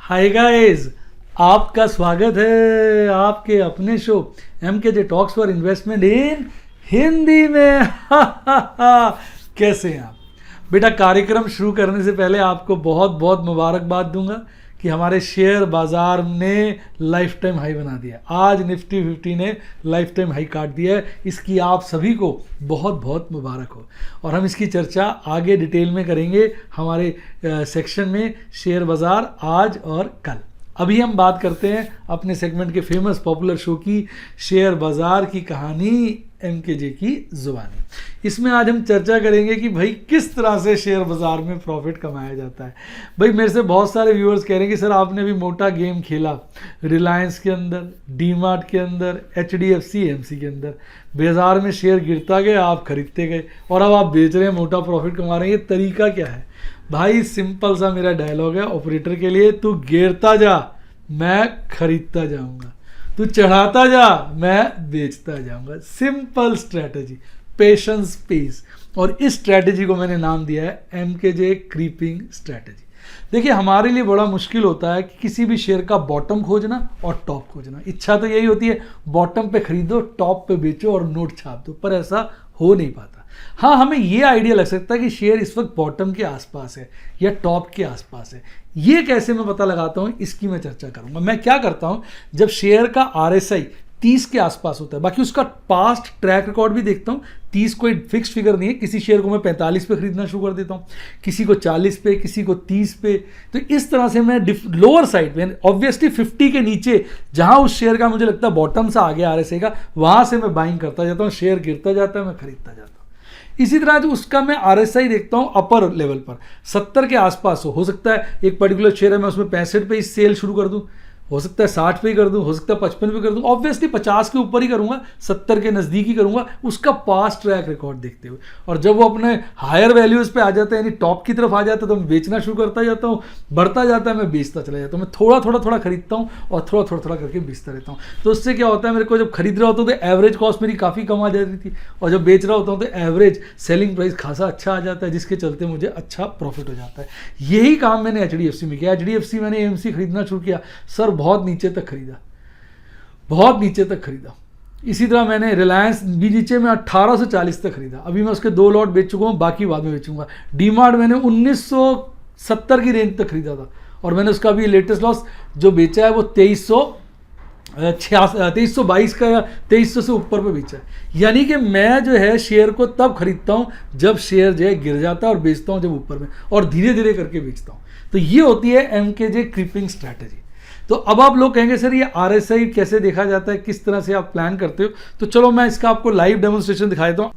Hi guys, आपका स्वागत है आपके अपने show MKJ talks for investment इन हिंदी में। कैसे हैं आप बेटा? कार्यक्रम शुरू करने से पहले आपको बहुत बहुत मुबारकबाद दूंगा कि हमारे शेयर बाजार ने लाइफ टाइम हाई बना दिया। आज निफ्टी 50 ने लाइफ टाइम हाई काट दिया है। इसकी आप सभी को बहुत बहुत मुबारक हो। और हम इसकी चर्चा आगे डिटेल में करेंगे हमारे सेक्शन में शेयर बाजार आज और कल। अभी हम बात करते हैं अपने सेगमेंट के फेमस पॉपुलर शो की, शेयर बाजार की कहानी MKJ की जुबानी। इसमें आज हम चर्चा करेंगे कि भाई किस तरह से शेयर बाजार में प्रॉफिट कमाया जाता है। भाई मेरे से बहुत सारे व्यूअर्स कह रहे हैं कि सर आपने भी मोटा गेम खेला, रिलायंस के अंदर, डीमार्ट के अंदर, HDFC AMC के अंदर, बाजार में शेयर गिरता गया, आप खरीदते गए और अब आप बेच रहे हैं, मोटा प्रॉफिट कमा रहे हैं। ये तरीका क्या है भाई? सिंपल सा मेरा डायलॉग है ऑपरेटर के लिए, तू गिरता जा मैं खरीदता जाऊंगा, तू चढ़ाता जा मैं बेचता जाऊंगा। Simple strategy, patience pace. और इस स्ट्रैटेजी को मैंने नाम दिया है MKJ क्रीपिंग स्ट्रैटेजी। देखिए हमारे लिए बड़ा मुश्किल होता है कि किसी भी शेयर का बॉटम खोजना और टॉप खोजना। इच्छा तो यही होती है बॉटम पे खरीदो, टॉप पे बेचो और नोट छाप दो, पर ऐसा हो नहीं पाता। हाँ, हमें ये आइडिया लग सकता है कि शेयर इस वक्त बॉटम के आसपास है या टॉप के आसपास है। ये कैसे मैं पता लगाता हूं, इसकी मैं चर्चा करूंगा। मैं क्या करता हूं, जब शेयर का RSI 30 के आसपास होता है, बाकी उसका पास्ट ट्रैक रिकॉर्ड भी देखता हूं। 30 कोई फिक्स फिगर नहीं है, किसी शेयर को मैं 45 पे खरीदना शुरू कर देता हूं, किसी को 40 पे, किसी को 30 पे। तो इस तरह से मैं लोअर साइड में, ऑब्वियसली 50 के नीचे जहां उस शेयर का मुझे लगता है बॉटम से आगे RSI का, वहां से मैं बाइंग करता जाता हूं। शेयर गिरता जाता है, मैं खरीदता जाता हूं। इसी तरह जो उसका मैं RSI देखता हूं अपर लेवल पर 70 के आसपास हो सकता है एक पर्टिकुलर शेयर है, मैं उसमें 65 पे ही सेल शुरू कर दूं, हो सकता है 60 पे ही कर दूं, हो सकता है 55 पे कर दूं। ऑब्वियसली 50 के ऊपर ही करूंगा, 70 के नज़दीक ही करूंगा, उसका पास्ट ट्रैक रिकॉर्ड देखते हुए। और जब वो अपने हायर वैल्यूज पे आ जाता है, यानी टॉप की तरफ आ जाता है, तो मैं बेचना शुरू करता जाता हूँ। बढ़ता जाता है, मैं बेचता चला जाता हूँ। मैं थोड़ा खरीदता हूँ और थोड़ा करके बेचता रहता हूँ। तो उससे क्या होता है, मेरे को जब खरीद रहा होता हूँ तो एवरेज कॉस्ट मेरी काफ़ी कम आ जाती थी, और जब बेच रहा होता हूँ तो एवरेज सेलिंग प्राइस खासा अच्छा आ जाता है, जिसके चलते मुझे अच्छा प्रॉफिट हो जाता है। यही काम मैंने HDFC में किया। HDFC मैंने AMC खरीदना शुरू किया, सर बहुत नीचे तक खरीदा, बहुत नीचे तक खरीदा। इसी तरह मैंने रिलायंस भी नीचे में 1840 तक खरीदा, अभी मैं उसके 2 लॉट बेच चुका हूँ, बाकी बाद में बेचूंगा। डीमार्ट मैंने 1970 की रेंज तक खरीदा था, और मैंने उसका भी लेटेस्ट लॉस जो बेचा है वो 2322 का या 2300 से ऊपर पे बेचा है। यानी कि मैं जो है शेयर को तब खरीदता हूँ जब शेयर जो है गिर जाता है, और बेचता हूँ जब ऊपर में, और धीरे धीरे करके बेचता हूँ। तो ये होती है MKJ क्रीपिंग स्ट्रैटेजी। तो अब आप लोग कहेंगे सर ये RSI कैसे देखा जाता है, किस तरह से आप प्लान करते हो? तो चलो मैं इसका आपको लाइव डेमोन्स्ट्रेशन दिखा देता हूँ।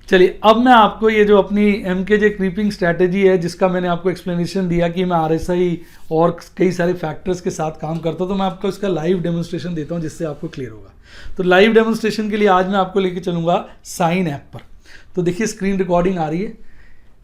चलिए अब मैं आपको ये जो अपनी MKJ क्रीपिंग स्ट्रैटेजी है, जिसका मैंने आपको एक्सप्लेनेशन दिया कि मैं RSI और कई सारे फैक्टर्स के साथ काम करता हूँ, तो मैं आपको इसका लाइव डेमोन्स्ट्रेशन देता हूँ जिससे आपको क्लियर होगा। तो लाइव डेमोन्स्ट्रेशन के लिए आज मैं आपको लेके चलूँगा साइन ऐप पर। तो देखिए स्क्रीन रिकॉर्डिंग आ रही है,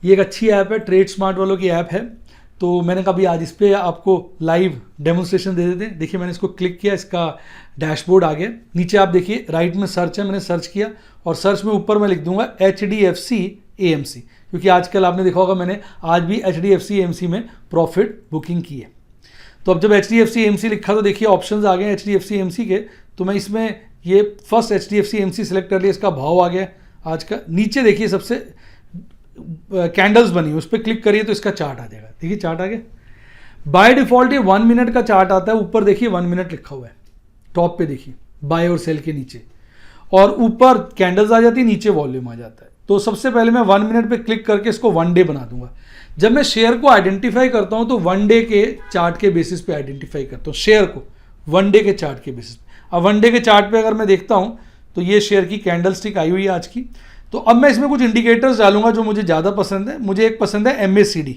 ये एक अच्छी ऐप है, ट्रेड स्मार्ट वालों की ऐप है। तो मैंने कहा भी आज इस पर आपको लाइव डेमोन्स्ट्रेशन दे देते हैं। देखिए मैंने इसको क्लिक किया, इसका डैशबोर्ड आ गया। नीचे आप देखिए राइट में सर्च है, मैंने सर्च किया, और सर्च में ऊपर मैं लिख दूंगा HDFC AMC, क्योंकि आजकल आपने देखा होगा मैंने आज भी HDFC AMC में प्रॉफिट बुकिंग की है। तो अब जब HDFC AMC लिखा तो देखिए ऑप्शंस आ गए HDFC AMC के। तो मैं इसमें ये फर्स्ट HDFC AMC सेलेक्ट कर लिया, इसका भाव आ गया आज का। नीचे देखिए सबसे कैंडल्स बनी, उस पर क्लिक करिए तो इसका चार्ट आ जाएगा। देखिए चार्ट आ गया। बाय डिफॉल्ट ये 1 मिनट का चार्ट आता है, ऊपर देखिए 1 मिनट लिखा हुआ है, टॉप पे देखिए बाय और सेल के नीचे, और ऊपर कैंडल्स आ जाती है, नीचे वॉल्यूम आ जाता है। तो सबसे पहले मैं 1 मिनट पे क्लिक करके इसको 1 डे बना दूंगा। जब मैं शेयर को आइडेंटिफाई करता हूं तो 1 डे के चार्ट के बेसिस पे आइडेंटिफाई करता हूं शेयर को, 1 डे के चार्ट के बेसिस पे। अब 1 डे के चार्ट पे अगर मैं देखता हूं तो ये शेयर की कैंडल स्टिक आई हुई है आज की। तो अब मैं इसमें कुछ इंडिकेटर्स डालूंगा जो मुझे ज़्यादा पसंद है। मुझे एक पसंद है MACD,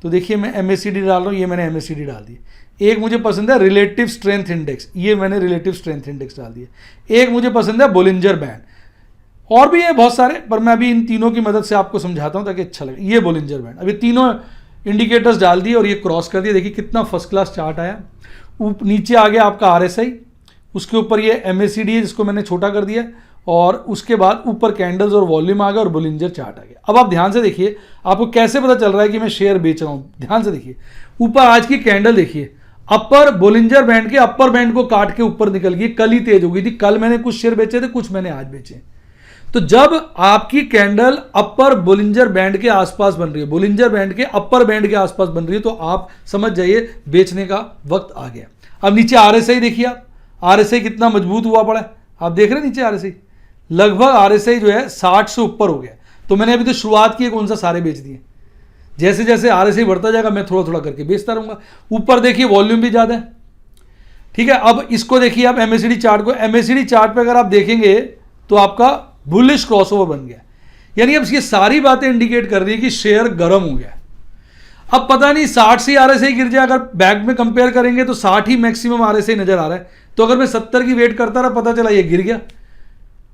तो देखिए मैं MACD डाल रहा हूँ, ये मैंने MACD डाल दी। एक मुझे पसंद है रिलेटिव स्ट्रेंथ इंडेक्स, ये मैंने रिलेटिव स्ट्रेंथ इंडेक्स डाल दिया। एक मुझे पसंद है बोलिंजर बैंड, और भी है बहुत सारे, पर मैं अभी इन तीनों की मदद से आपको समझाता हूँ ताकि अच्छा लगे। ये बोलिंजर बैंड, अभी तीनों इंडिकेटर्स डाल दिए और ये क्रॉस कर दिया। देखिए कितना फर्स्ट क्लास चार्ट आया। नीचे आ गया आपका RSI, उसके ऊपर ये MACD है जिसको मैंने छोटा कर दिया, और उसके बाद ऊपर कैंडल्स और वॉल्यूम आ गया और बोलिंजर चार्ट आ गया। अब आप ध्यान से देखिए आपको कैसे पता चल रहा है कि मैं शेयर बेच रहा हूं। ध्यान से देखिए ऊपर आज की कैंडल देखिए, अपर बोलिंजर बैंड के अपर बैंड को काट के ऊपर निकल गई, कल ही तेज हो गई थी। कल मैंने कुछ शेयर बेचे थे, कुछ मैंने आज बेचे। तो जब आपकी कैंडल अपर बोलिंजर बैंड के आसपास बन रही है, बोलिंजर बैंड के अपर बैंड के आसपास बन रही है, तो आप समझ जाइए बेचने का वक्त आ गया। अब नीचे आरएसआई देखिए आप, आरएसआई कितना मजबूत हुआ पड़ा है, आप देख रहे हैं नीचे आरएसआई लगभग आरएसआई जो है 60 से ऊपर हो गया। तो मैंने अभी तो शुरुआत की है, कौन सा सारे बेच दिए। जैसे जैसे आरएसआई बढ़ता जाएगा मैं थोड़ा थोड़ा करके बेचता रहूंगा। ऊपर देखिए वॉल्यूम भी ज्यादा है, ठीक है। अब इसको देखिए आप एमएसीडी चार्ट को, एमएसीडी चार्ट पे अगर आप देखेंगे तो आपका बुलिश क्रॉसओवर बन गया, यानी अब ये सारी बातें इंडिकेट कर रही है कि शेयर गर्म हो गया। अब पता नहीं 60 से आरएसआई गिर जाए, अगर बैक में कंपेयर करेंगे तो 60 ही मैक्सिमम आरएसआई नजर आ रहा है। तो अगर मैं 70 की वेट करता रहा, पता चला ये गिर गया,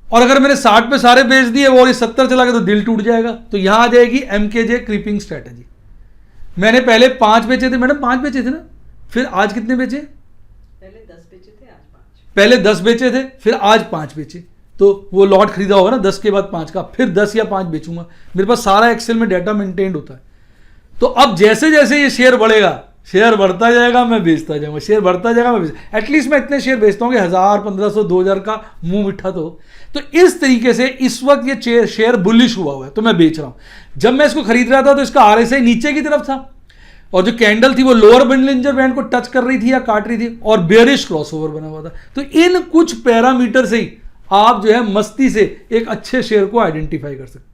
और अगर मैंने 60 पे सारे बेच दिए और ये 70 चला गया तो दिल टूट जाएगा। तो यहां आ जाएगी एमकेजे क्रीपिंग स्ट्रेटेजी। मैंने पहले 5 बेचे थे मैडम, 5 बेचे थे ना, फिर आज कितने बेचे? पहले 10 बेचे थे, आज 5। पहले 10 बेचे थे, फिर आज 5 बेचे। तो वो लॉट खरीदा होगा ना 10 के बाद 5 का, फिर 10 या 5 बेचूंगा। मेरे पास सारा एक्सेल में डाटा मेंटेन्ड होता है। तो अब जैसे जैसे ये शेयर बढ़ेगा, शेयर बढ़ता जाएगा, मैं बेचता जाऊंगा, शेयर बढ़ता जाएगा, मैं बेचता। एटलीस्ट मैं इतने शेयर बेचता हूँ कि 1000, 1500, 2000 का मुंह मिठा तो इस तरीके से इस वक्त ये शेयर बुलिश हुआ है, तो मैं बेच रहा हूं। जब मैं इसको खरीद रहा था तो इसका आरएसआई नीचे की तरफ था और जो कैंडल थी वो लोअर बोलिंजर बैंड को टच कर रही थी या काट रही थी और बेयरिश क्रॉसओवर बना हुआ था। तो इन कुछ पैरामीटर से ही आप जो है मस्ती से एक अच्छे शेयर को आइडेंटिफाई कर सकते हैं।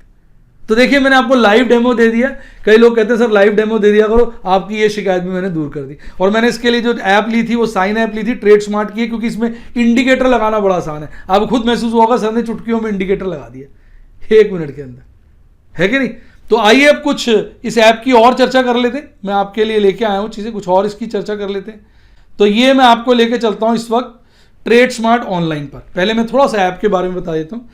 तो देखिए मैंने आपको लाइव डेमो दे दिया। कई लोग कहते हैं सर लाइव डेमो दे दिया करो, आपकी ये शिकायत भी मैंने दूर कर दी। और मैंने इसके लिए जो ऐप ली थी वो साइन ऐप ली थी, ट्रेड स्मार्ट की, क्योंकि इसमें इंडिकेटर लगाना बड़ा आसान है। आपको खुद महसूस होगा सर ने चुटकियों में इंडिकेटर लगा दिया 1 मिनट के अंदर, है कि नहीं। तो आइए अब कुछ इस ऐप की और चर्चा कर लेते हैं। मैं आपके लिए लेके आया हूँ चीज़ें, कुछ और इसकी चर्चा कर लेते हैं। तो ये मैं आपको लेके चलता हूँ इस वक्त ट्रेड स्मार्ट ऑनलाइन पर। पहले मैं थोड़ा सा ऐप के बारे में बता देता हूँ।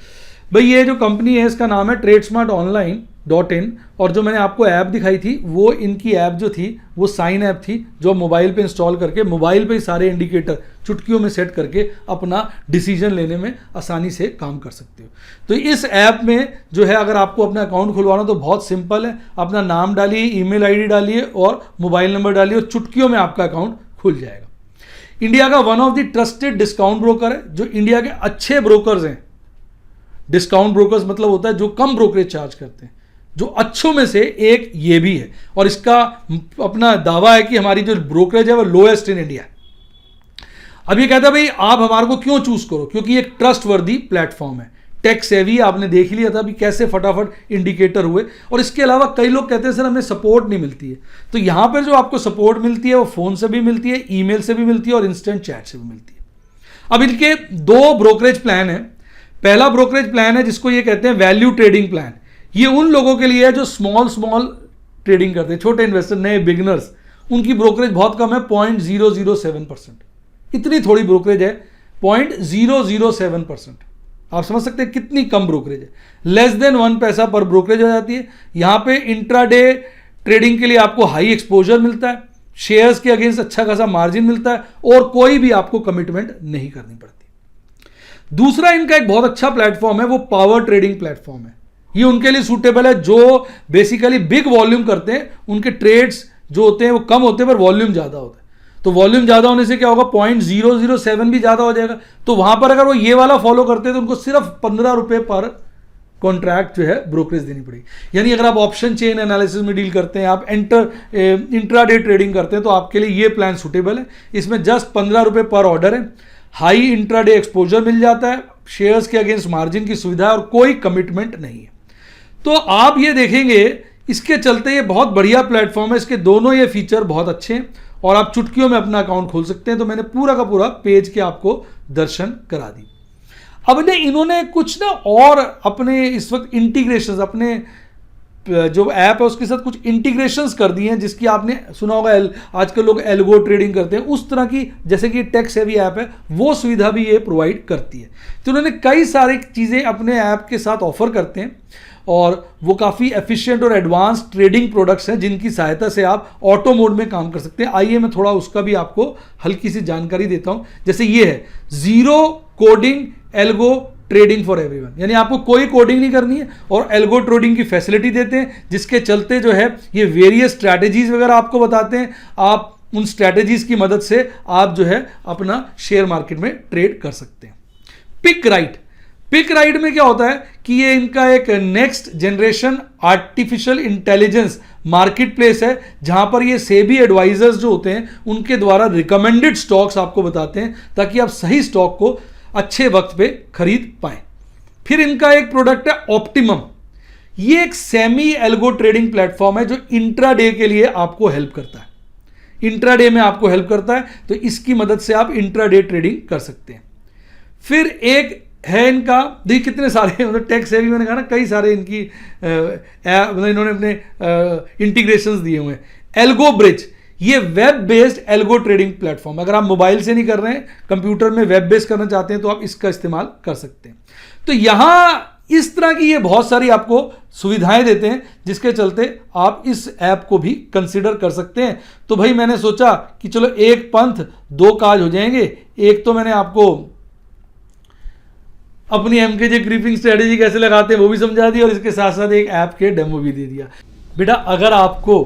भाई ये जो कंपनी है इसका नाम है TradeSmartOnline.in, और जो मैंने आपको ऐप दिखाई थी वो इनकी ऐप जो थी वो साइन ऐप थी, जो मोबाइल पे इंस्टॉल करके मोबाइल पे ही सारे इंडिकेटर चुटकियों में सेट करके अपना डिसीजन लेने में आसानी से काम कर सकते हो। तो इस ऐप में जो है अगर आपको अपना अकाउंट खुलवाना तो बहुत सिंपल है, अपना नाम डालिए, ईमेल आईडी डालिए और मोबाइल नंबर डालिए और चुटकियों में आपका अकाउंट खुल जाएगा। इंडिया का one of the trusted discount broker है, जो इंडिया के अच्छे ब्रोकर्स हैं। डिस्काउंट ब्रोकर्स मतलब होता है जो कम ब्रोकरेज चार्ज करते हैं, जो अच्छों में से एक ये भी है। और इसका अपना दावा है कि हमारी जो ब्रोकरेज है वो लोएस्ट इन इंडिया है। अब ये कहता है भाई आप हमारे को क्यों चूज करो, क्योंकि एक ट्रस्ट वर्दी प्लेटफॉर्म है, टेक सेवी। आपने देख लिया था अभी कैसे फटाफट इंडिकेटर हुए। और इसके अलावा कई लोग कहते हैं सर हमें सपोर्ट नहीं मिलती है, तो यहां पर जो आपको सपोर्ट मिलती है वो फोन से भी मिलती है, ईमेल से भी मिलती है और इंस्टेंट चैट से भी मिलती है। अब इनके 2 ब्रोकरेज प्लान है। पहला ब्रोकरेज प्लान है जिसको ये कहते हैं वैल्यू ट्रेडिंग प्लान। ये उन लोगों के लिए है जो स्मॉल ट्रेडिंग करते हैं, छोटे इन्वेस्टर, नए बिगिनर्स। उनकी ब्रोकरेज बहुत कम है, 0.007%। इतनी थोड़ी ब्रोकरेज है, 0.007%। आप समझ सकते हैं कितनी कम ब्रोकरेज है, लेस देन 1 पैसा पर ब्रोकरेज हो जाती है। यहां पे इंट्राडे ट्रेडिंग के लिए आपको हाई एक्सपोजर मिलता है, शेयर्स के अगेंस्ट अच्छा खासा मार्जिन मिलता है और कोई भी आपको कमिटमेंट नहीं करनी पड़ती। दूसरा इनका एक बहुत अच्छा प्लेटफॉर्म है, वो पावर ट्रेडिंग प्लेटफॉर्म है। ये उनके लिए सूटेबल है जो बेसिकली बिग वॉल्यूम करते हैं, उनके ट्रेड्स जो होते हैं वो कम होते हैं पर वॉल्यूम ज्यादा होता है। तो वॉल्यूम ज्यादा होने से क्या होगा, 0.007 भी ज्यादा हो जाएगा। तो वहां पर अगर वो ये वाला फॉलो करते हैं तो उनको सिर्फ 15 रुपए पर कॉन्ट्रैक्ट जो है ब्रोकरेज देनी पड़ेगी। यानी अगर आप ऑप्शन चेन एनालिसिस में डील करते हैं, आप इंट्राडे ट्रेडिंग करते हैं, तो आपके लिए ये प्लान सूटेबल है। इसमें जस्ट 15 रुपए पर ऑर्डर है, हाई इंट्राडे एक्सपोजर मिल जाता है, शेयर्स के अगेंस्ट मार्जिन की सुविधा है और कोई कमिटमेंट नहीं है। तो आप ये देखेंगे इसके चलते ये बहुत बढ़िया प्लेटफॉर्म है। इसके दोनों ये फीचर बहुत अच्छे हैं और आप चुटकियों में अपना अकाउंट खोल सकते हैं। तो मैंने पूरा का पूरा पेज के आपको दर्शन करा दी। अब इन्होंने कुछ ना और अपने इस वक्त इंटीग्रेशन, अपने जो ऐप है उसके साथ कुछ इंटीग्रेशंस कर दिए हैं, जिसकी आपने सुना होगा आजकल लोग एल्गो ट्रेडिंग करते हैं, उस तरह की जैसे कि टेक सेवी ऐप है वो सुविधा भी ये प्रोवाइड करती है। तो उन्होंने कई सारी चीज़ें अपने ऐप के साथ ऑफर करते हैं और वो काफ़ी एफिशिएंट और एडवांस ट्रेडिंग प्रोडक्ट्स हैं जिनकी सहायता से आप ऑटो मोड में काम कर सकते हैं। आइए मैं थोड़ा उसका भी आपको हल्की सी जानकारी देता हूँ। जैसे ये है zero coding algo trading for everyone, यानी आपको कोई कोडिंग नहीं करनी है और एल्गो ट्रेडिंग की फैसिलिटी देते हैं, जिसके चलते जो है ये वेरियस स्ट्रैटेजीज वगैरह आपको बताते हैं। आप उन स्ट्रैटेजीज की मदद से आप जो है अपना शेयर मार्केट में ट्रेड कर सकते हैं। पिक राइट में क्या होता है कि ये इनका एक next generation artificial intelligence market place है, जहां पर ये सेबी एडवाइजर्स जो होते हैं उनके द्वारा रिकमेंडेड स्टॉक्स आपको बताते हैं, ताकि आप सही स्टॉक को अच्छे वक्त पे खरीद पाएं। फिर इनका एक प्रोडक्ट है ऑप्टिमम। ये एक सेमी एल्गो ट्रेडिंग प्लेटफॉर्म है जो इंट्राडे के लिए आपको हेल्प करता है, इंट्राडे में आपको हेल्प करता है, तो इसकी मदद से आप इंट्राडे ट्रेडिंग कर सकते हैं। फिर एक है इनका, देखिए कितने सारे मतलब टेक सेवी, मैंने कहा ना कई सारे इनकी मतलब इन्होंने अपने इंटीग्रेशंस दिए हुए हैं। एल्गो ब्रिज, ये web based algo trading platform, अगर आप मोबाइल से नहीं कर रहे हैं, कंप्यूटर में वेब बेस्ड करना चाहते हैं तो आप इसका इस्तेमाल कर सकते हैं। तो यहां इस तरह की ये बहुत सारी आपको सुविधाएं देते हैं, जिसके चलते आप इस ऐप को भी कंसिडर कर सकते हैं। तो भाई मैंने सोचा कि चलो एक पंथ दो काज हो जाएंगे। एक तो मैंने आपको अपनी एमकेजे ग्रिपिंग स्ट्रेटेजी कैसे लगाते हैं वो भी समझा दिया, और इसके साथ साथ एक ऐप के डेमो भी दे दिया। बेटा अगर आपको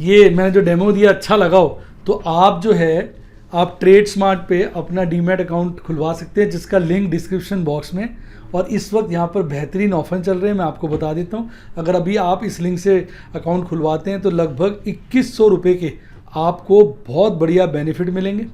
ये मैंने जो डेमो दिया अच्छा लगा हो तो आप जो है आप ट्रेड स्मार्ट पे अपना डीमैट अकाउंट खुलवा सकते हैं, जिसका लिंक डिस्क्रिप्शन बॉक्स में, और इस वक्त यहाँ पर बेहतरीन ऑफर चल रहे हैं, मैं आपको बता देता हूँ। अगर अभी आप इस लिंक से अकाउंट खुलवाते हैं तो लगभग 2100 रुपये के आपको बहुत बढ़िया बेनिफिट मिलेंगे।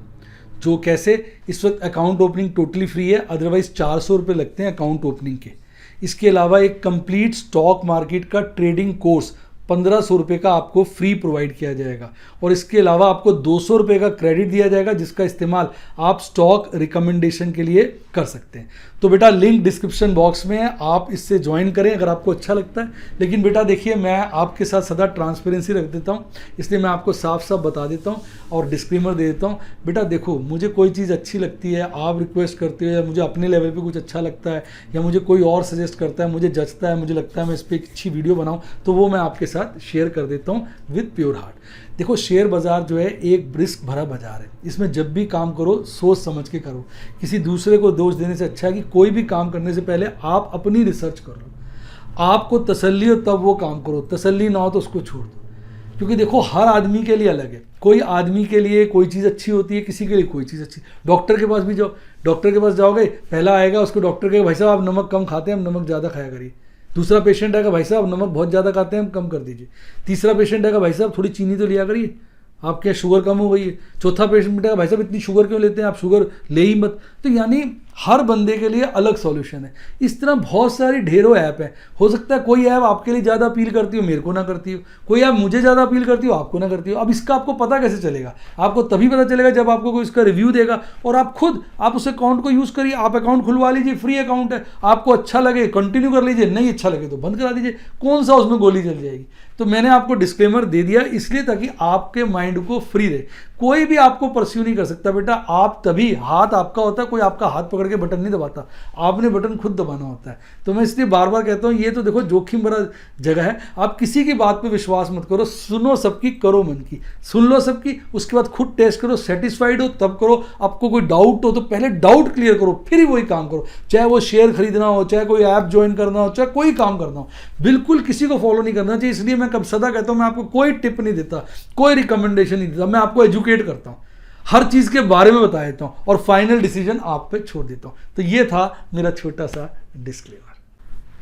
जो कैसे, इस वक्त अकाउंट ओपनिंग टोटली फ्री है, अदरवाइज 400 रुपये लगते हैं अकाउंट ओपनिंग के। इसके अलावा एक कंप्लीट स्टॉक मार्केट का ट्रेडिंग कोर्स 1500 रुपये का आपको फ्री प्रोवाइड किया जाएगा, और इसके अलावा आपको 200 रुपये का क्रेडिट दिया जाएगा, जिसका इस्तेमाल आप स्टॉक रिकमेंडेशन के लिए कर सकते हैं। तो बेटा लिंक डिस्क्रिप्शन बॉक्स में है, आप इससे ज्वाइन करें अगर आपको अच्छा लगता है। लेकिन बेटा देखिए, मैं आपके साथ सदा ट्रांसपेरेंसी रख देता हूँ, इसलिए मैं आपको साफ साफ बता देता हूँ और डिस्क्लेमर दे देता हूँ। बेटा देखो, मुझे कोई चीज़ अच्छी लगती है, आप रिक्वेस्ट करते हो, या मुझे अपने लेवल पे कुछ अच्छा लगता है, या मुझे कोई और सजेस्ट करता है, मुझे जचता है, मुझे लगता है मैं इस पर एक अच्छी वीडियो बनाऊँ, तो वो मैं आपके साथ शेयर कर देता हूँ विद प्योर हार्ट। देखो, शेयर बाज़ार जो है एक रिस्क भरा बाजार है, इसमें जब भी काम करो सोच समझ के करो। किसी दूसरे को दोष देने से अच्छा है कि कोई भी काम करने से पहले आप अपनी रिसर्च कर लो। आपको तसल्ली हो तब वो काम करो, तसल्ली ना हो तो उसको छोड़ दो। क्योंकि देखो, हर आदमी के लिए अलग है, कोई आदमी के लिए कोई चीज़ अच्छी होती है, किसी के लिए कोई चीज़ अच्छी। डॉक्टर के पास भी जाओ, डॉक्टर के पास जाओगे, पहला आएगा उसको डॉक्टर कहेगा भाई साहब आप नमक कम खाते हैं, हम नमक ज़्यादा खाया करिए। दूसरा पेशेंट आएगा, भाई साहब नमक बहुत ज़्यादा खाते हैं, हम कम कर दीजिए। तीसरा पेशेंट आएगा, भाई साहब थोड़ी चीनी तो लिया करिए, आपके शुगर कम हो गई है। चौथा पेशेंट आएगा, भाई साहब इतनी शुगर क्यों लेते हैं, आप शुगर ले ही मत। तो यानी हर बंदे के लिए अलग सॉल्यूशन है। इस तरह बहुत सारी ढेरों ऐप हैं। हो सकता है कोई ऐप आपके लिए ज़्यादा अपील करती हो, मेरे को ना करती हो, कोई ऐप मुझे ज़्यादा अपील करती हो, आपको ना करती हो। अब इसका आपको पता कैसे चलेगा? आपको तभी पता चलेगा जब आपको कोई इसका रिव्यू देगा, और आप खुद आप उस अकाउंट को यूज़ करिए। आप अकाउंट खुलवा लीजिए, फ्री अकाउंट है, आपको अच्छा लगे कंटिन्यू कर लीजिए, नहीं अच्छा लगे तो बंद करा दीजिए। कौन सा उसमें गोली चल जाएगी? तो मैंने आपको डिस्क्लेमर दे दिया इसलिए ताकि आपके माइंड को फ्री रहे। कोई भी आपको परस्यू नहीं कर सकता बेटा। आप तभी, हाथ आपका होता है, कोई आपका हाथ पकड़ के बटन नहीं दबाता, आपने बटन खुद दबाना होता है। तो मैं इसलिए बार बार कहता हूँ, ये तो देखो जोखिम भरा जगह है। आप किसी की बात पे विश्वास मत करो, सुनो सबकी, करो मन की। सुन लो सबकी, उसके बाद खुद टेस्ट करो, सेटिस्फाइड हो तब करो। आपको कोई डाउट हो तो पहले डाउट क्लियर करो, फिर ही वही काम करो। चाहे वो शेयर खरीदना हो, चाहे कोई ऐप ज्वाइन करना हो, चाहे कोई काम करना हो, बिल्कुल किसी को फॉलो नहीं करना चाहिए। इसलिए मैं कब सदा कहता हूँ, मैं आपको कोई टिप नहीं देता, कोई रिकमेंडेशन नहीं देता, मैं आपको एजुकेट करता हूँ, हर चीज़ के बारे में बता देता हूँ, और फाइनल डिसीजन आप पे छोड़ देता हूँ। तो ये था मेरा छोटा सा डिस्क्लेमर।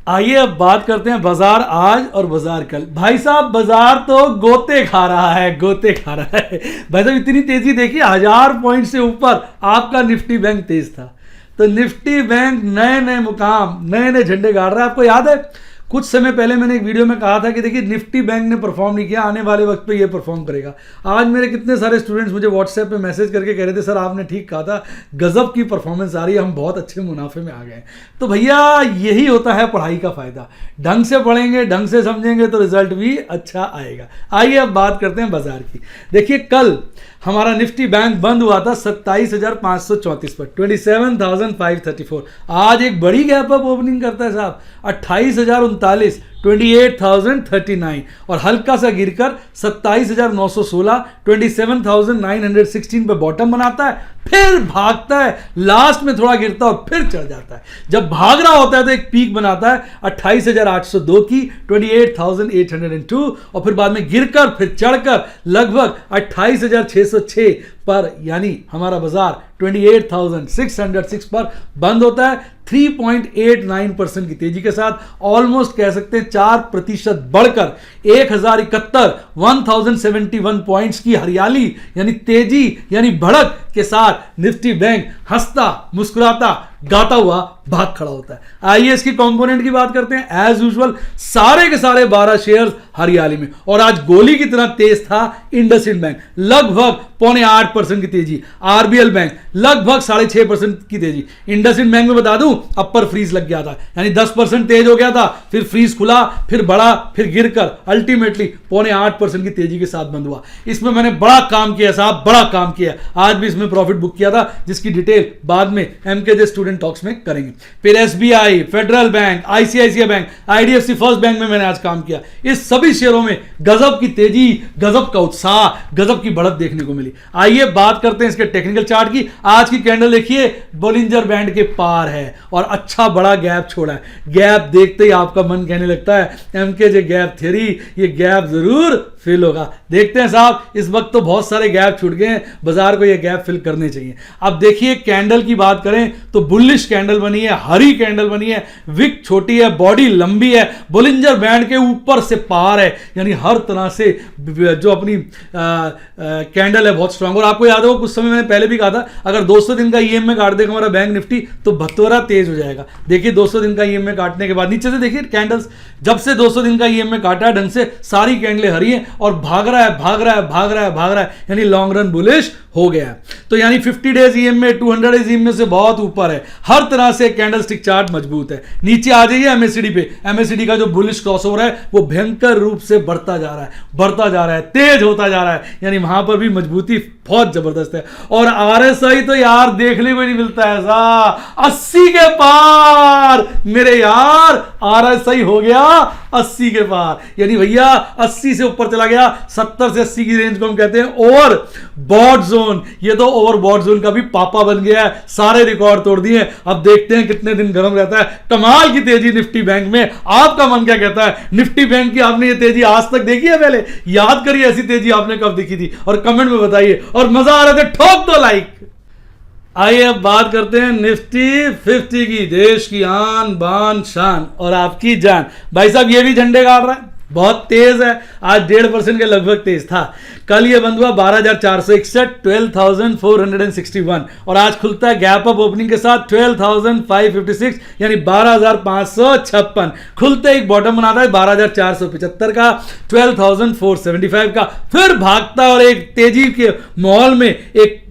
आइए अब बात करते हैं बाजार आज और बाजार कल। भाई साहब, बाजार तो गोते खा रहा है, गोते खा रहा है भाई साहब। इतनी तेजी देखिए, 1000 पॉइंट से ऊपर आपका निफ्टी बैंक तेज था। तो निफ्टी बैंक नए नए मुकाम, नए नए झंडे गाड़ रहा है। आपको याद है कुछ समय पहले मैंने एक वीडियो में कहा था कि देखिए निफ्टी बैंक ने परफॉर्म नहीं किया, आने वाले वक्त पे ये परफॉर्म करेगा। आज मेरे कितने सारे स्टूडेंट्स मुझे व्हाट्सएप पे मैसेज करके कह रहे थे, सर आपने ठीक कहा था, गजब की परफॉर्मेंस आ रही है, हम बहुत अच्छे मुनाफे में आ गए। तो भैया यही होता है पढ़ाई का फायदा। ढंग से पढ़ेंगे, ढंग से समझेंगे तो रिजल्ट भी अच्छा आएगा। आइए अब बात करते हैं बाजार की। देखिए कल हमारा निफ्टी बैंक बंद हुआ था 27,534 पर, 27,534। आज एक बड़ी गैप अप ओपनिंग करता है साहब, 28,039, 28,039 और हल्का सा गिरकर 27,916 27,916 पे बॉटम बनाता है, फिर भागता है, लास्ट में थोड़ा गिरता है और फिर चढ़ जाता है। जब भाग रहा होता है तो एक पीक बनाता है 28,802 की 28,802 और फिर बाद में गिरकर फिर चढ़कर लगभग 28,606 पर, यानी हमारा बाजार 28,606 पर बंद होता है 3.89% की तेजी के साथ, ऑलमोस्ट कह सकते हैं 4% बढ़कर 1071 पॉइंट्स की हरियाली यानी तेजी यानी बढ़त के साथ निफ्टी बैंक हंसता मुस्कुराता गाता हुआ भाग खड़ा होता है। आइए इसकी कंपोनेंट की बात करते हैं। एज यूजुअल सारे के सारे 12 शेयर्स हरियाली में और आज गोली की तरह तेज था इंडसइंड बैंक, लगभग 0.8% की तेजी, आरबीएल बैंक लगभग 6.5% की तेजी। इंडसइंड बैंक में बता दूं अपर फ्रीज लग गया था, यानी 10% तेज हो गया था, फिर फ्रीज खुला, फिर बढ़ा, फिर गिरकर अल्टीमेटली 0.8% की तेजी के साथ बंद हुआ। इसमें मैंने बड़ा काम किया साहब, बड़ा काम किया। आज भी इसमें प्रॉफिट बुक किया था जिसकी डिटेल बाद में एमकेजे स्टूडेंट टॉक्स में करेंगे। फिर SBI, federal bank, ICICI bank, IDFC first bank में मैंने आज काम किया। इस सभी शेयरों में गजब की तेजी, गजब का उत्साह, गजब की बढ़त देखने को मिली। आइए बात करते हैं इसके टेक्निकल चार्ट की। आज की कैंडल देखिए बोलिंजर बैंड के पार है और अच्छा बड़ा गैप छोड़ा है। गैप देखते ही आपका मन कहने लगता है एमकेजे गैप थ्योरी, ये गैप जरूर फिल होगा। देखते हैं साहब, इस वक्त तो बहुत सारे गैप छूट गए हैं, बाजार को ये गैप फिल करने चाहिए। अब देखिए कैंडल की बात करें तो बुलिश कैंडल बनी है, हरी कैंडल बनी है, विक छोटी है, बॉडी लंबी है, बोलिंजर बैंड के ऊपर से पार है, यानी हर तरह से जो अपनी कैंडल है बहुत स्ट्रांग। और आपको याद हो कुछ समय मैंने पहले भी कहा था अगर 200 दिन का ईएमए काट देगा हमारा बैंक निफ्टी तो भत्तोरा तेज हो जाएगा। देखिए 200 दिन का ईएमए काटने के बाद नीचे से देखिए कैंडल्स, जब से 200 दिन का ईएमए काटा है ढंग से सारी कैंडलें हरी हैं और भाग रहा है, भाग रहा है, भाग रहा है, भाग रहा है, यानी लॉन्ग रन बुलिश हो गया है। तो यानी 50 डेज ईएमए 200 डेज ईएमए से बहुत ऊपर है, हर तरह से कैंडलस्टिक चार्ट मजबूत है। नीचे आ जाइए एमएससीडी पे, एमएससीडी का जो बुलिश क्रॉसओवर है वो भयंकर रूप से बढ़ता जा रहा है, बढ़ता जा रहा है, तेज होता जा रहा है, यानी वहां पर भी मजबूती बहुत जबरदस्त है। और आरएसआई तो यार देखने को नहीं मिलता है ऐसा, 80 के पार मेरे यार, आरएसआई हो गया 80 के पार, यानी भैया 80 से ऊपर चला गया। 70 से 80 की रेंज को हम कहते हैं ओवर बॉट जोन, ये तो ओवर बॉट जोन का भी पापा बन गया है, सारे रिकॉर्ड तोड़ दिए। अब देखते हैं कितने दिन गर्म रहता है। कमाल की तेजी निफ्टी बैंक में, आपका मन क्या कहता है? निफ्टी बैंक की आपने ये तेजी आज तक देखी है? पहले याद करिए ऐसी तेजी आपने कब देखी थी और कमेंट में बताइए, और मजा आ रहा था ठोक दो लाइक। आइए अब बात करते हैं निफ्टी 50 की, देश की आन बान शान और आपकी जान। भाई साहब ये भी झंडे गाड़ रहा है, बहुत तेज है, आज 1.5% के लगभग तेज था। कल ये बंद हुआ 12,461 12,461 और आज खुलता है गैप अप ओपनिंग के साथ 12,556 यानी 12,556। खुलते एक बॉटम बनाता है 12,475 का, 12,475 का, फिर भागता है और एक तेजी के माहौल में एक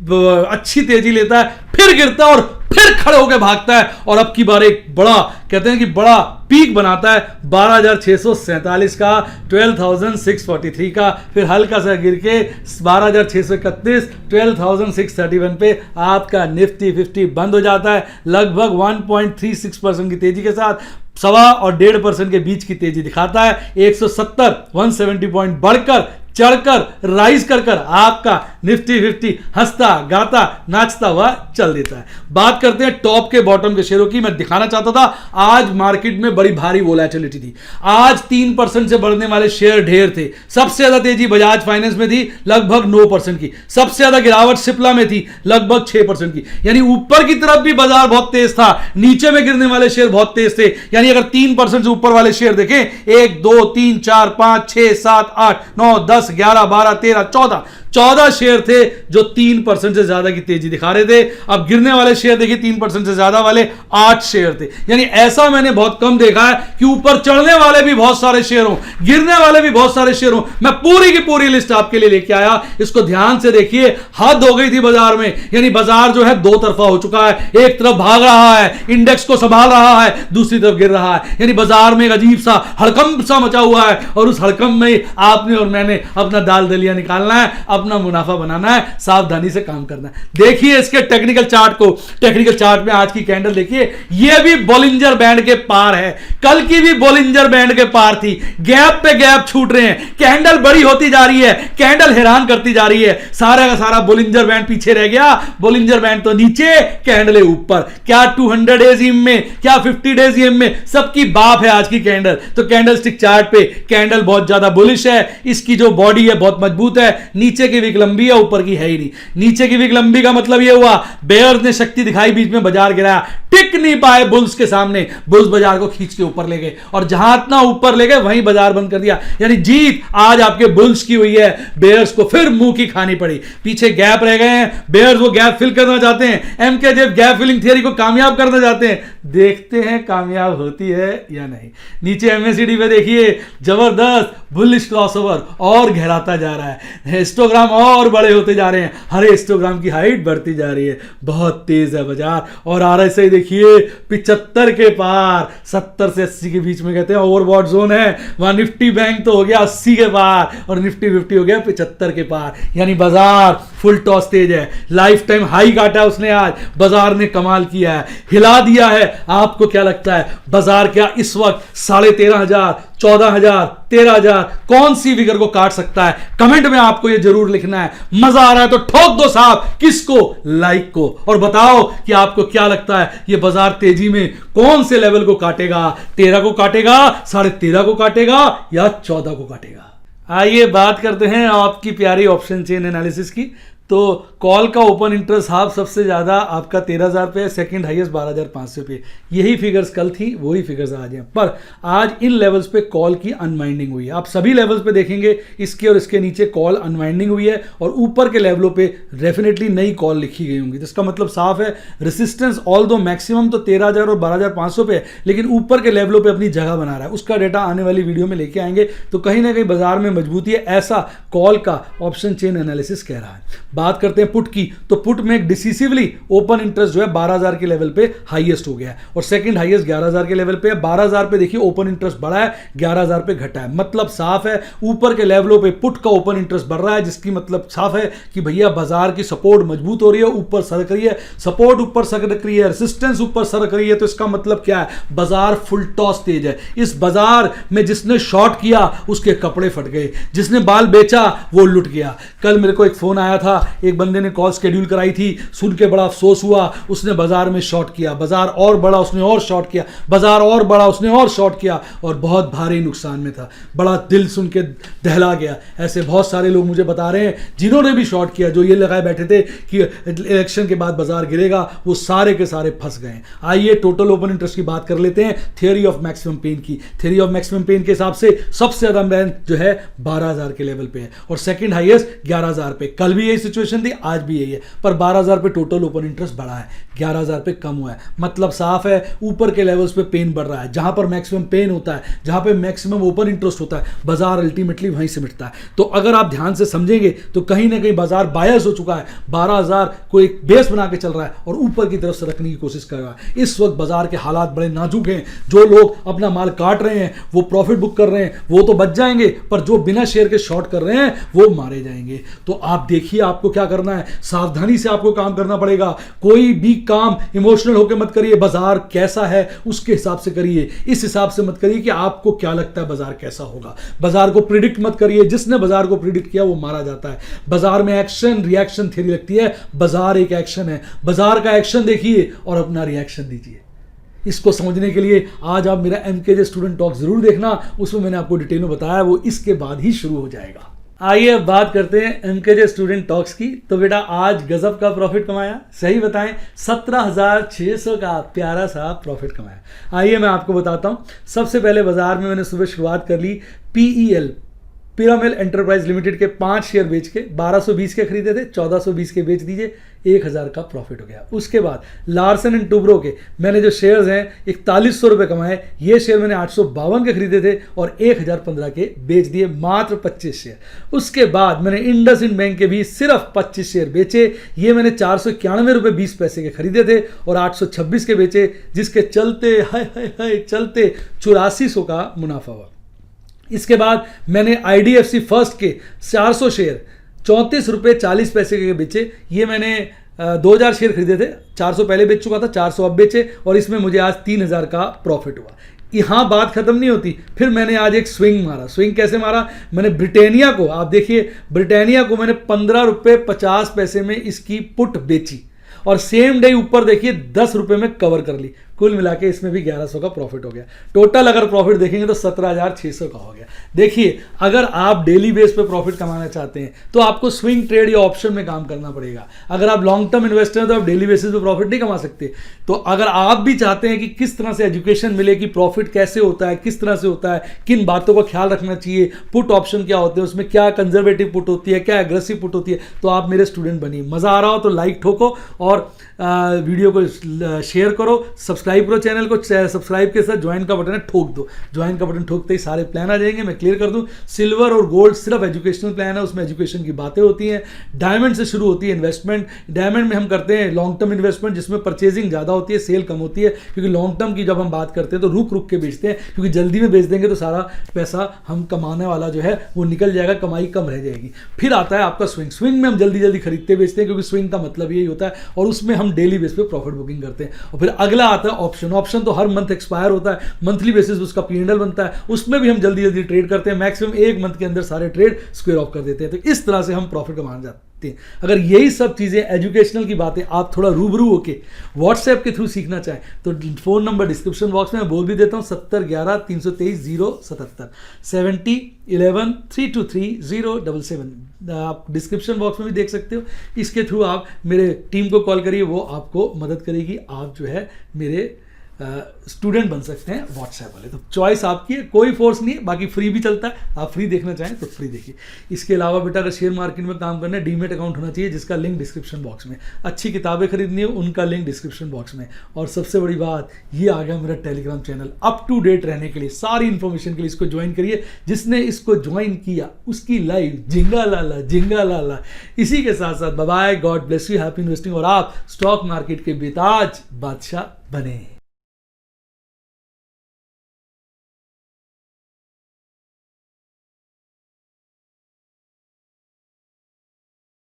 अच्छी तेजी लेता है, फिर गिरता है और फिर खड़े होकर भागता है और अब की बार एक बड़ा कहते हैं कि बड़ा पीक बनाता है 12,647 का, 12,643 का, फिर हल्का सा गिर के 12,631 12,631 पे आपका निफ्टी 50 बंद हो जाता है लगभग 1.36% की तेजी के साथ। 1.25 और 1.5% के बीच की तेजी दिखाता है। 170 पॉइंट बढ़कर चढ़कर राइज कर आपका निफ्टी 50 हंसता गाता नाचता हुआ चल देता है। बात करते हैं टॉप के बॉटम के शेयरों की। मैं दिखाना चाहता था आज मार्केट में बड़ी भारी वोलेटिलिटी थी। आज 3% से बढ़ने वाले शेयर ढेर थे। सबसे ज्यादा तेजी बजाज फाइनेंस में थी लगभग 9% की, सबसे ज्यादा गिरावट सिप्ला में थी लगभग 6% की, यानी ऊपर की तरफ भी बाजार बहुत तेज था, नीचे में गिरने वाले शेयर बहुत तेज थे। यानी अगर 3% से ऊपर वाले शेयर देखें 1 2 3 4 5 6 7 8 9 10 11 12 13 14 शेयर थे जो 3% से ज्यादा की तेजी दिखा रहे थे। अब गिरने वाले शेयर देखिए 3% से ज्यादा वाले 8 शेयर थे। यानी ऐसा मैंने बहुत कम देखा है कि ऊपर चढ़ने वाले भी बहुत सारे शेयर हों, गिरने वाले भी बहुत सारे शेयर हों। मैं पूरी की पूरी लिस्ट आपके लिए लेके आया, इसको ध्यान से देखिए। हद हो गई थी बाजार में, यानी बाजार जो है दो तरफा हो चुका है। एक तरफ भाग रहा है, इंडेक्स को संभाल रहा है, दूसरी तरफ गिर रहा है, यानी बाजार में एक अजीब सा हड़कंप सा मचा हुआ है और उस हड़कंप में आपने और मैंने अपना दाल दलिया निकालना है। अपना मुनाफा बनाना है, सावधानी से काम करना है। देखिए इसके टेक्निकल चार्ट को, टेक्निकल चार्ट में आज की कैंडल देखिए, ये भी बोलिंजर बैंड के पार है, कल की भी बोलिंजर बैंड के पार थी, गैप पे गैप छूट रहे हैं, कैंडल बड़ी होती जा रही है, कैंडल हैरान करती जा रही है, सारा का सारा बोलिंजर बैंड पीछे रह गया, बोलिंजर बैंड तो नीचे, कैंडल ऊपर। क्या 200 डेज ईएम में, क्या 50 डेज ईएम में, सबकी बाप है आज की कैंडल। तो कैंडल स्टिक चार्ट पे कैंडल बहुत ज्यादा बुलिश है, इसकी जो बॉडी है बहुत मजबूत है, नीचे की विक लंबी है, ऊपर की है ही नहीं। नीचे की विक लंबी का मतलब यह हुआ बेयर्स ने शक्ति दिखाई, बीच में बाजार गिराया, टिक नहीं पाए बुल्स के सामने, बुल्स बाजार को खींच के ऊपर ले गए, और जहां इतना ऊपर ले गए वहीं बाजार बंद कर दिया। यानी जीत आज आपके बुल्स की हुई है, बेयर्स को फिर मुंह की खानी पड़ी। पीछे गैप रह गए हैं, बेयर्स वो गैप फिल करना चाहते हैं, एमकेजेफ गैप फिलिंग थियरी को कामयाब करना चाहते हैं, देखते हैं कामयाब होती है या नहीं। नीचे एमएसीडी पे देखिए जबरदस्त बुलिश क्रॉसओवर और गहराता जा रहा है, हिस्टोग्राम और बड़े होते जा रहे हैं, हर हिस्टोग्राम की हाइट बढ़ती जा रही है, बहुत तेज है बाजार। और आरएसआई देखिए 75 के पार, 70 से 80 के बीच में कहते हैं ओवरबॉट जोन है। वहां निफ्टी बैंक तो हो गया 80 के पार और निफ्टी 50 हो गया 75 के पार, यानी बाजार फुल टॉस तेज है। लाइफ टाइम हाई काटा उसने आज, बाजार ने कमाल किया है, हिला दिया है। आपको क्या लगता है बाजार क्या इस वक्त 13,500, 14,000, 13,000 कौन सी फिगर को काट सकता है? कमेंट में आपको यह जरूर लिखना है। मजा आ रहा है तो ठोक दो साहब, किसको? लाइक को। और बताओ कि आपको क्या लगता है यह बाजार तेजी में कौन से लेवल को काटेगा? 13 को काटेगा, 13.5 को काटेगा या 14 को काटेगा? आइए बात करते हैं आपकी प्यारी ऑप्शन चेन एनालिसिस की। तो कॉल का ओपन इंटरेस्ट हाफ सबसे ज़्यादा आपका 13,000 पे, सेकंड हाईएस्ट 12,500 पे। यही फिगर्स कल थी, वही फिगर्स आज हैं, पर आज इन लेवल्स पे कॉल की अनवाइंडिंग हुई है। आप सभी लेवल्स पे देखेंगे इसके और इसके नीचे कॉल अनवाइंडिंग हुई है, और ऊपर के लेवलों पे डेफिनेटली नई कॉल लिखी गई होंगी। तो इसका मतलब साफ है रेसिस्टेंस ऑल दो मैक्सिमम तो 13,000 और 12,500 पे है, लेकिन ऊपर के लेवलों पर अपनी जगह बना रहा है। उसका डेटा आने वाली वीडियो में लेके आएंगे। तो कहीं ना कहीं बाजार में मजबूती है, ऐसा कॉल का ऑप्शन चेन एनालिसिस कह रहा है। बात करते हैं पुट की, तो पुट में डिसिसिवली ओपन इंटरेस्ट जो है 12,000 के लेवल पे हाईएस्ट हो गया है, और सेकंड हाईएस्ट 11,000 के लेवल पे है। 12,000 पे देखिए ओपन इंटरेस्ट बढ़ा है, 11,000 पे घटा है। मतलब साफ है ऊपर के लेवलों पे पुट का ओपन इंटरेस्ट बढ़ रहा है, जिसकी मतलब साफ है कि भैया बाजार की सपोर्ट मजबूत हो रही है, ऊपर सरक रही है, सपोर्ट ऊपर सरक रही है, रेसिस्टेंस ऊपर सरक रही है। तो इसका मतलब क्या है? बाजार फुल टॉस तेज है। इस बाजार में जिसने शॉर्ट किया उसके कपड़े फट गए, जिसने बाल बेचा वो लुट गया। कल मेरे को एक फोन आया था, एक बंदे ने कॉल शेड्यूल कराई थी, सुन के बड़ा अफसोस हुआ, उसने बाजार में शॉर्ट किया, बाजार और बड़ा उसने और शॉर्ट किया, बाजार और बड़ा उसने और शॉर्ट किया, और बहुत भारी नुकसान में था। बड़ा दिल सुन के दहला गया। ऐसे बहुत सारे लोग मुझे बता रहे हैं जिन्होंने भी शॉर्ट किया, जो ये लगाए बैठे थे कि इलेक्शन के बाद बाजार गिरेगा, वो सारे के सारे फंस गए। आइए टोटल ओपन इंटरेस्ट की बात कर लेते हैं, थियरी ऑफ मैक्सिमम पेन की। थियरी ऑफ मैक्सिमम पेन के हिसाब से सबसे ज्यादा बैंक जो है 12,000 के लेवल पे है, और सेकंड हाईएस्ट 11,000 पे। कल भी यही सिचुएशन थी, आज भी यही है, पर 12,000 पे टोटल ओपन इंटरेस्ट बढ़ा है, 11,000 पे कम हुआ है। मतलब साफ है ऊपर के लेवल्स पे पेन बढ़ रहा है। जहां पर मैक्सिमम पेन होता है, जहां पे मैक्सिमम ओपन इंटरेस्ट होता है, बाजार अल्टीमेटली वहीं से मिटता है। तो अगर आप ध्यान से समझेंगे तो कहीं ना कहीं बाजार बायस हो चुका है, 12,000 को एक बेस बना के चल रहा है और ऊपर की तरफ सरकने की कोशिश कर रहा है। इस वक्त बाजार के हालात बड़े नाजुक हैं। जो लोग अपना माल काट रहे हैं वो प्रॉफिट बुक कर रहे हैं, वो तो बच जाएंगे, पर जो बिना शेयर के शॉर्ट कर रहे हैं वो मारे जाएंगे। तो आप देखिए आपको क्या करना है, सावधानी से आपको काम करना पड़ेगा। कोई भी काम इमोशनल होकर मत करिए, बाजार कैसा है उसके हिसाब से करिए। इस हिसाब से मत करिए कि आपको क्या लगता है बाजार कैसा होगा। बाजार को प्रिडिक्ट मत करिए, जिसने बाजार को प्रिडिक्ट किया वो मारा जाता है। बाजार में एक्शन रिएक्शन थ्योरी लगती है, बाजार एक एक्शन है। बाजार का एक्शन देखिए और अपना रिएक्शन दीजिए। इसको समझने के लिए आज आप मेरा एमकेजे स्टूडेंट टॉक जरूर देखना, उसमें मैंने आपको डिटेल में बताया, वो इसके बाद ही शुरू हो जाएगा। आइए अब बात करते हैं एमकेजे स्टूडेंट टॉक्स की। तो बेटा आज गजब का प्रॉफिट कमाया, सही बताएं 17,600 का प्यारा सा प्रॉफिट कमाया। आइए मैं आपको बताता हूं। सबसे पहले बाजार में मैंने सुबह शुरुआत कर ली PEL पिरामिल एंटरप्राइज लिमिटेड के 5 शेयर बेच के 1220 के खरीदे थे, 1420 के बेच दीजिए, 1,000 का प्रॉफिट हो गया। उसके बाद लार्सन एंड टुब्रो के मैंने जो शेयर्स हैं 4100 रुपये कमाए। ये शेयर मैंने 852 के खरीदे थे और 1,015 के बेच दिए, मात्र 25 शेयर। उसके बाद मैंने इंडसइंड बैंक के भी सिर्फ 25 शेयर बेचे। ये मैंने 491 रुपये 20 पैसे के खरीदे थे और 826 के बेचे, जिसके चलते चलते 8400 का मुनाफा हुआ। इसके बाद मैंने IDFC फर्स्ट के 400 शेयर ₹34.40 के बेचे। ये मैंने 2000 शेयर खरीदे थे, 400 पहले बेच चुका था, 400 अब बेचे और इसमें मुझे आज 3000 का प्रॉफिट हुआ। यहाँ बात खत्म नहीं होती, फिर मैंने आज एक स्विंग मारा। स्विंग कैसे मारा? मैंने ब्रिटानिया को, आप देखिए ब्रिटानिया को मैंने ₹15.50 में इसकी पुट बेची और सेम डे ऊपर देखिए ₹10 में कवर कर ली। कुल मिला के इसमें भी 1100 का प्रॉफिट हो गया। टोटल अगर प्रॉफिट देखेंगे तो 17,600 का हो गया। देखिए अगर आप डेली बेस पे प्रॉफिट कमाना चाहते हैं तो आपको स्विंग ट्रेड या ऑप्शन में काम करना पड़ेगा। अगर आप लॉन्ग टर्म इन्वेस्टर हैं तो आप डेली बेसिस पे प्रॉफिट नहीं कमा सकते। तो अगर आप भी चाहते हैं कि किस तरह से एजुकेशन मिले कि प्रॉफिट कैसे होता है, किस तरह से होता है, किन बातों का ख्याल रखना चाहिए, पुट ऑप्शन क्या होते हैं, उसमें क्या कंजर्वेटिव पुट होती है, क्या एग्रेसिव पुट होती है, तो आप मेरे स्टूडेंट बनिए। मजा आ रहा हो तो लाइक ठोको और वीडियो को शेयर करो, सब्सक्राइब करो चैनल को। सब्सक्राइब के साथ ज्वाइन का बटन है, ठोक दो। ज्वाइन का बटन ठोकते ही सारे प्लान आ जाएंगे। मैं क्लियर कर दूं, सिल्वर और गोल्ड सिर्फ एजुकेशनल प्लान है, उसमें एजुकेशन की बातें होती हैं। डायमंड से शुरू होती है इन्वेस्टमेंट। डायमंड में हम करते हैं लॉन्ग टर्म इन्वेस्टमेंट, जिसमें परचेजिंग ज़्यादा होती है, सेल कम होती है। क्योंकि लॉन्ग टर्म की जब हम बात करते हैं तो रुक रुक के बेचते हैं, क्योंकि जल्दी में बेच देंगे तो सारा पैसा हम कमाने वाला जो है वो निकल जाएगा, कमाई कम रह जाएगी। फिर आता है आपका स्विंग। स्विंग में हम जल्दी जल्दी खरीदते बेचते हैं, क्योंकि स्विंग का मतलब यही होता है और उसमें हम डेली बेस पे प्रॉफिट बुकिंग करते हैं। और फिर अगला आता है ऑप्शन। ऑप्शन तो हर मंथ एक्सपायर होता है, मंथली बेसिस उसका P&L बनता है, उसमें भी हम जल्दी जल्दी ट्रेड करते हैं। मैक्सिमम 1 मंथ के अंदर सारे ट्रेड स्क्वायर ऑफ कर देते हैं। तो इस तरह से हम प्रॉफिट कमाने जाते हैं। अगर यही सब चीज़ें एजुकेशनल की बातें आप थोड़ा रूबरू होके व्हाट्सएप के थ्रू सीखना चाहें तो फ़ोन नंबर डिस्क्रिप्शन बॉक्स में मैं बोल भी देता हूँ, 7011-323-077 7011-323-077। आप डिस्क्रिप्शन बॉक्स में भी देख सकते हो। इसके थ्रू आप मेरे टीम को कॉल करिए, वो आपको मदद करेगी। आप जो है मेरे स्टूडेंट बन सकते हैं व्हाट्सएप वाले। तो चॉइस आपकी है, कोई फोर्स नहीं है। बाकी फ्री भी चलता है, आप फ्री देखना चाहें तो फ्री देखिए। इसके अलावा बेटा अगर शेयर मार्केट में काम करना है, डीमेट अकाउंट होना चाहिए, जिसका लिंक डिस्क्रिप्शन बॉक्स में। अच्छी किताबें खरीदनी है, उनका लिंक डिस्क्रिप्शन बॉक्स में। और सबसे बड़ी बात, ये आ गया मेरा Telegram channel. Up to date रहने के लिए, सारी इंफॉर्मेशन के लिए इसको ज्वाइन करिए। जिसने इसको ज्वाइन किया उसकी लाइफ जिंगा लाला जिंगा लाला। इसी के साथ साथ bye bye, God bless you, happy investing और आप स्टॉक मार्केट के बेताज बादशाह बने।